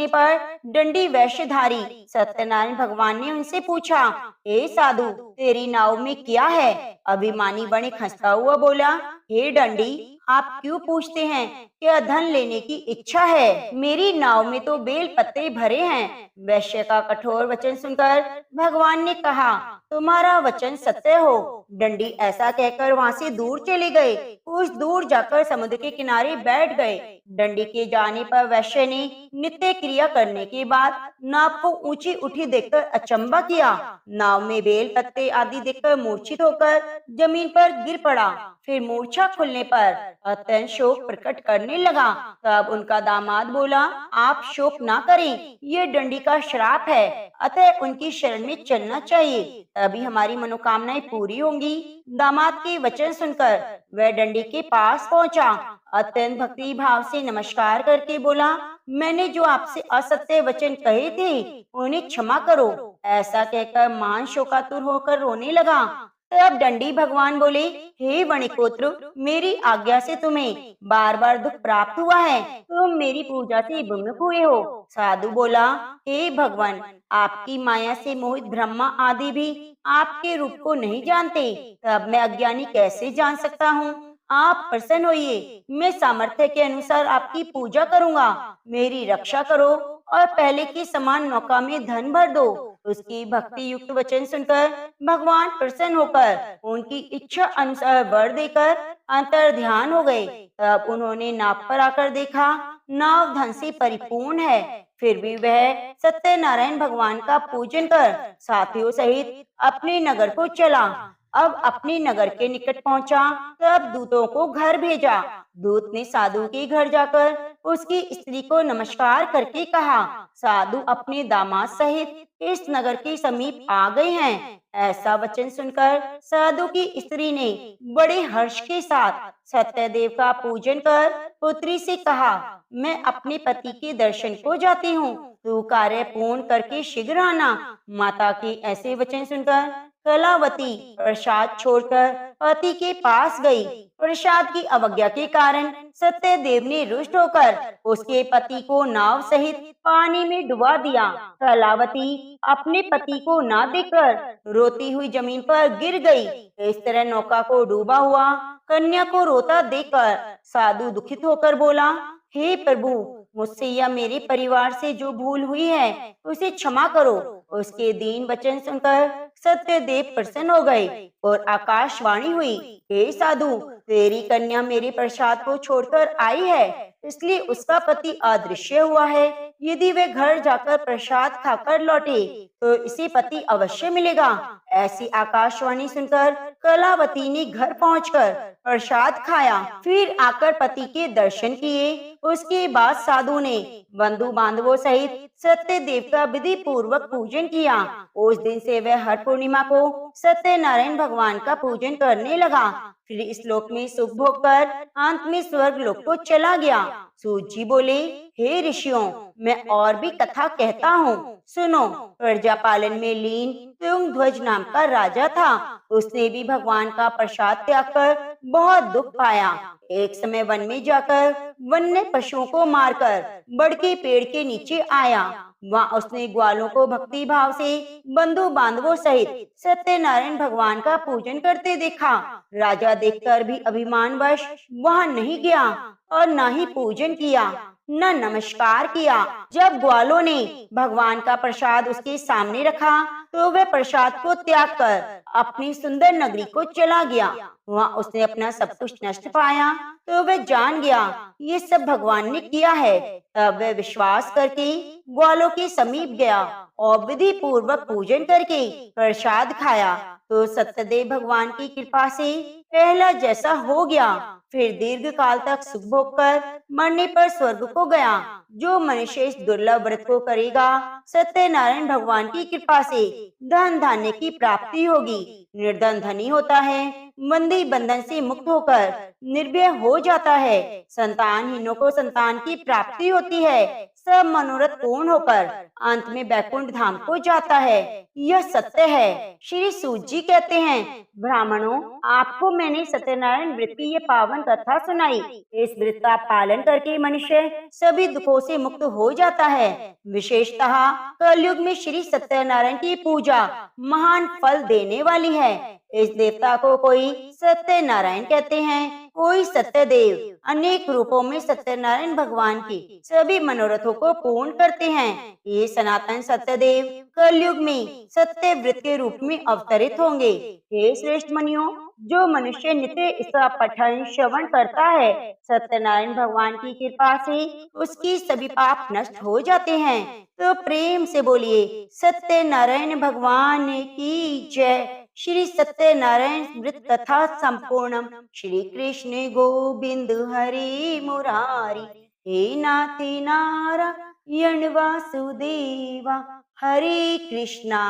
पर दंडी वैश्यधारी सत्यनारायण भगवान ने उनसे पूछा, हे साधु, तेरी नाव में क्या है? अभिमानी वणिक हंसता हुआ बोला, हे दंडी, आप क्यों पूछते हैं? क्या धन लेने की इच्छा है? मेरी नाव में तो बेल पत्ते भरे हैं। वैश्य का कठोर वचन सुनकर भगवान ने कहा, तुम्हारा वचन सत्य हो। दंडी ऐसा कहकर वहां से दूर चले गए। कुछ दूर जाकर समुद्र के किनारे बैठ गए। दंडी के जाने पर वैश्य ने नित्य क्रिया करने के बाद नाव को ऊंची उठी देखकर अचंबा किया। नाव में बेल पत्ते आदि देखकर मूर्छित होकर जमीन पर गिर पड़ा। फिर मूर्छा खुलने पर अत्यंत शोक प्रकट करने लगा। तब उनका दामाद बोला, आप शोक ना करें, ये दंडी का श्राप है, अतः उनकी शरण में चलना चाहिए, तभी हमारी मनोकामनाएं पूरी होंगी। दामाद के वचन सुनकर वह दंडी के पास पहुंचा। अत्यंत भक्ति भाव से नमस्कार करके बोला, मैंने जो आपसे असत्य वचन कहे थे उन्हें क्षमा करो। ऐसा कहकर महान शोकातुर होकर रोने लगा। तब दंडी भगवान बोले, हे वणिकपुत्र, मेरी आज्ञा से तुम्हें बार बार दुख प्राप्त हुआ है, तुम मेरी पूजा से विमुख हुए हो। साधु बोला, हे भगवान, आपकी माया से मोहित ब्रह्मा आदि भी आपके रूप को नहीं जानते, तब मैं अज्ञानी कैसे जान सकता हूँ? आप प्रसन्न होइए, मैं सामर्थ्य के अनुसार आपकी पूजा करूँगा। मेरी रक्षा करो और पहले की समान नौका में धन भर दो। उसकी भक्ति युक्त वचन सुनकर भगवान प्रसन्न होकर उनकी इच्छा अनुसार वर देकर अंतर ध्यान हो गए। तब उन्होंने नाव पर आकर देखा, नाव धन से परिपूर्ण है। फिर भी वह सत्यनारायण भगवान का पूजन कर साथियों सहित अपने नगर को चला। अब अपने नगर के निकट पहुंचा, तब दूतों को घर भेजा। दूत ने साधु के घर जाकर उसकी स्त्री को नमस्कार करके कहा, साधु अपने दामाद सहित इस नगर के समीप आ गए हैं। ऐसा वचन सुनकर साधु की स्त्री ने बड़े हर्ष के साथ सत्यदेव का पूजन कर पुत्री से कहा, मैं अपने पति के दर्शन को जाती हूँ, तू कार्य पूर्ण करके शीघ्र आना। माता के ऐसे वचन सुनकर कलावती प्रसाद छोड़कर पति के पास गई। प्रसाद की अवज्ञा के कारण सत्यदेव ने रुष्ट होकर उसके पति को नाव सहित पानी में डुबा दिया। कलावती अपने पति को ना देखकर रोती हुई जमीन पर गिर गई। इस तरह नौका को डूबा हुआ कन्या को रोता देखकर साधु दुखित होकर बोला, हे प्रभु, मुझसे या मेरे परिवार से जो भूल हुई है उसे क्षमा करो। उसके दीन वचन सुनकर सत्यदेव प्रसन्न हो गए और आकाशवाणी हुई, हे साधु, तेरी कन्या मेरे प्रसाद को छोड़कर आई है, इसलिए उसका पति अदृश्य हुआ है। यदि वे घर जाकर प्रसाद खाकर लौटे तो इसे पति अवश्य मिलेगा। ऐसी आकाशवाणी सुनकर कलावती ने घर पहुंचकर प्रसाद खाया, फिर आकर पति के दर्शन किए उसके बाद साधु ने बंधु बांधवों सहित सत्यदेव का विधि पूर्वक पूजन किया। उस दिन से वह हर पूर्णिमा को सत्यनारायण भगवान का पूजन करने लगा। फिर इस लोक में सुख भोग कर अंत में स्वर्ग लोक को चला गया। सूत जी बोले, हे ऋषियों, मैं और भी कथा कहता हूँ, सुनो। प्रजा पालन में लीन तुंगध्वज नाम का राजा था। उसने भी भगवान का प्रसाद त्याग कर बहुत दुख पाया। एक समय वन में जाकर वन्य पशुओं को मारकर बड़ के पेड़ के नीचे आया। वहाँ उसने ग्वालों को भक्ति भाव से बंधु बांधवों सहित सत्यनारायण भगवान का पूजन करते देखा। राजा देखकर भी अभिमानवश वहाँ नहीं गया और न ही पूजन किया, न नमस्कार किया। जब ग्वालों ने भगवान का प्रसाद उसके सामने रखा तो वह प्रसाद को त्याग कर अपनी सुंदर नगरी को चला गया। वहाँ उसने अपना सब कुछ नष्ट पाया तो वह जान गया ये सब भगवान ने किया है। तब वह विश्वास करके ग्वालों के समीप गया और विधि पूर्वक पूजन करके प्रसाद खाया तो सत्यदेव भगवान की कृपा से पहला जैसा हो गया। फिर दीर्घ काल तक सुख भोग कर मरने पर स्वर्ग को गया। जो मनुष्य इस दुर्लभ व्रत को करेगा, सत्यनारायण भगवान की कृपा से धन धान्य की प्राप्ति होगी। निर्धन धनी होता है, बंदी बंधन से मुक्त होकर निर्भय हो जाता है, संतानहीनों को संतान की प्राप्ति होती है, सब मनोरथ पूर्ण होकर अंत में बैकुंठ धाम को जाता है। यह सत्य है। श्री सूत जी कहते हैं, ब्राह्मणों, आपको मैंने सत्यनारायण व्रत की ये पावन कथा सुनाई। इस व्रत का पालन करके मनुष्य सभी दुखों से मुक्त हो जाता है। विशेषतः कलयुग में श्री सत्यनारायण की पूजा महान फल देने वाली है। इस देवता को कोई सत्यनारायण कहते हैं, कोई सत्यदेव। अनेक रूपों में सत्यनारायण भगवान की सभी मनोरथों को पूर्ण करते हैं। ये सनातन सत्यदेव कलयुग में सत्य व्रत के रूप में अवतरित होंगे। हे श्रेष्ठ मुनियों, जो मनुष्य नित्य इसका पठन श्रवण करता है, सत्यनारायण भगवान की कृपा से उसकी सभी पाप नष्ट हो जाते हैं। तो प्रेम से बोलिए, सत्यनारायण भगवान की जय। श्री सत्यनारायण व्रत कथा संपूर्णम। श्री कृष्ण गोविंद हरि मुरारी, हे नाथी नारायण वासुदेवा, हरे कृष्णा।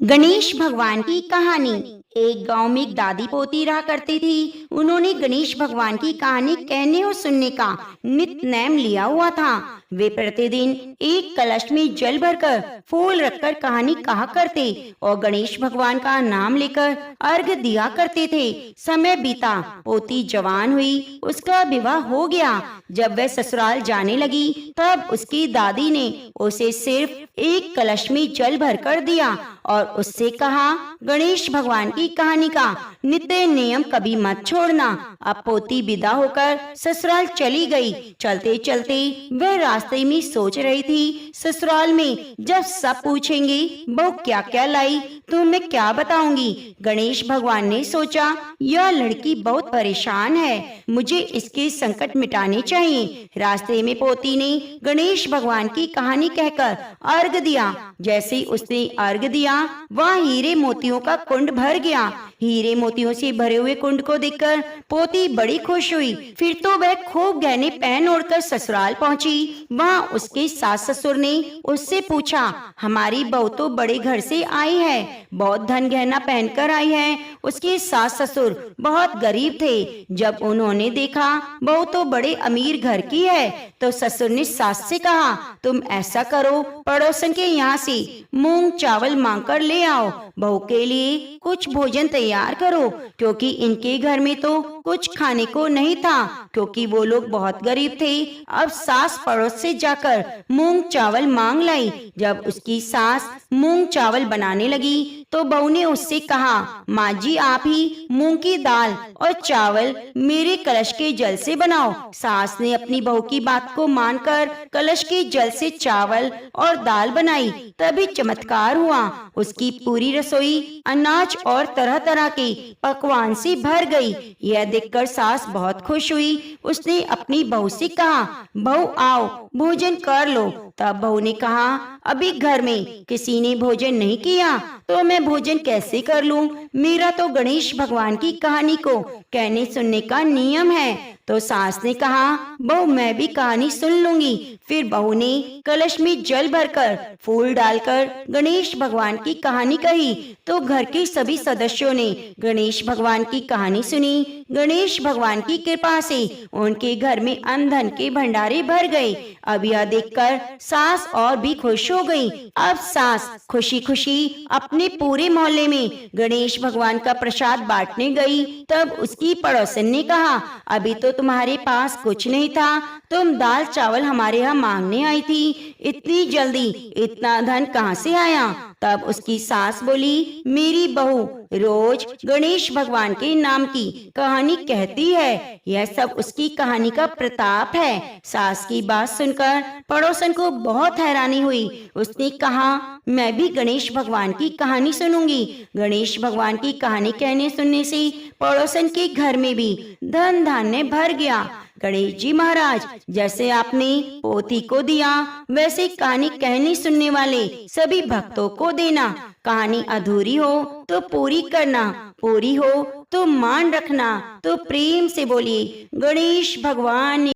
गणेश भगवान की कहानी। एक गांव में एक दादी पोती रहा करती थी। उन्होंने गणेश भगवान की कहानी कहने और सुनने का नित्य नेम लिया हुआ था। वे प्रतिदिन एक कलश में जल भरकर फूल रखकर कहानी कहा करते और गणेश भगवान का नाम लेकर अर्घ्य दिया करते थे। समय बीता, पोती जवान हुई, उसका विवाह हो गया। जब वह ससुराल जाने लगी तब उसकी दादी ने उसे सिर्फ एक कलश में जल भरकर दिया और उससे कहा, गणेश भगवान की कहानी का नित्य नियम कभी मत छोड़ना। अब पोती विदा होकर ससुराल चली गई। चलते चलते वह रास्ते में सोच रही थी, ससुराल में जब सब पूछेंगे बहू क्या क्या लाई तो मैं क्या बताऊंगी। गणेश भगवान ने सोचा, यह लड़की बहुत परेशान है, मुझे इसके संकट मिटाने चाहिए। रास्ते में पोती ने गणेश भगवान की कहानी कहकर अर्घ दिया। जैसे उसने अर्घ दिया, वहाँ हीरे मोतियों का कुंड भर गया। हीरे मोतियों से भरे हुए कुंड को देखकर पोती बड़ी खुश हुई। फिर तो वह खूब गहने पहन ओढ़कर ससुराल पहुंची। वहाँ उसके सास ससुर ने उससे पूछा, हमारी बहू तो बड़े घर से आई है, बहुत धन गहना पहनकर आई है। उसके सास ससुर बहुत गरीब थे। जब उन्होंने देखा बहू तो बड़े अमीर घर की है तो ससुर ने सास से कहा, तुम ऐसा करो, पड़ोसन के यहाँ से मूंग चावल मांग कर ले आओ, बहू के लिए कुछ भोजन तैयार करो, क्योंकि इनके घर में तो कुछ खाने को नहीं था, क्योंकि वो लोग बहुत गरीब थे। अब सास पड़ोस से जाकर मूंग चावल मांग लाई। जब उसकी सास मूंग चावल बनाने लगी तो बहू ने उससे कहा, माँ जी आप ही मूंग की दाल और चावल मेरे कलश के जल से बनाओ। सास ने अपनी बहू की बात को मानकर कलश के जल से चावल और दाल बनाई। तभी चमत्कार हुआ, उसकी पूरी रसोई अनाज और तरह तरह के पकवान से भर गई। यह देखकर सास बहुत खुश हुई। उसने अपनी बहू से कहा, बहू आओ भोजन कर लो। तब बहू ने कहा, अभी घर में किसी ने भोजन नहीं किया तो मैं भोजन कैसे कर लूं? मेरा तो गणेश भगवान की कहानी को कहने सुनने का नियम है। तो सास ने कहा, बहू मैं भी कहानी सुन लूंगी। फिर बहू ने कलश में जल भरकर फूल डालकर गणेश भगवान की कहानी कही। तो घर के सभी सदस्यों ने गणेश भगवान की कहानी सुनी। गणेश भगवान की कृपा से उनके घर में अन्न धन के भंडारे भर गए। अब यह देखकर सास और भी खुश हो गई। अब सास खुशी खुशी अपने पूरे मोहल्ले में गणेश भगवान का प्रसाद बांटने गई। तब उसकी पड़ोसन ने कहा, अभी तो तुम्हारे पास कुछ नहीं था, तुम दाल चावल हमारे यहाँ मांगने आई थी, इतनी जल्दी इतना धन कहाँ से आया? तब उसकी सास बोली, मेरी बहू रोज गणेश भगवान के नाम की कहानी कहती है, यह सब उसकी कहानी का प्रताप है। सास की बात सुनकर पड़ोसन को बहुत हैरानी हुई। उसने कहा, मैं भी गणेश भगवान की कहानी सुनूंगी। गणेश भगवान की कहानी कहने सुनने से पड़ोसन के घर में भी धन धान्य भर गया। गणेश जी महाराज, जैसे आपने पोथी को दिया, वैसे कहानी कहने सुनने वाले सभी भक्तों को देना। कहानी अधूरी हो तो पूरी करना, पूरी हो तो मान रखना। तो प्रेम से बोलिए गणेश भगवान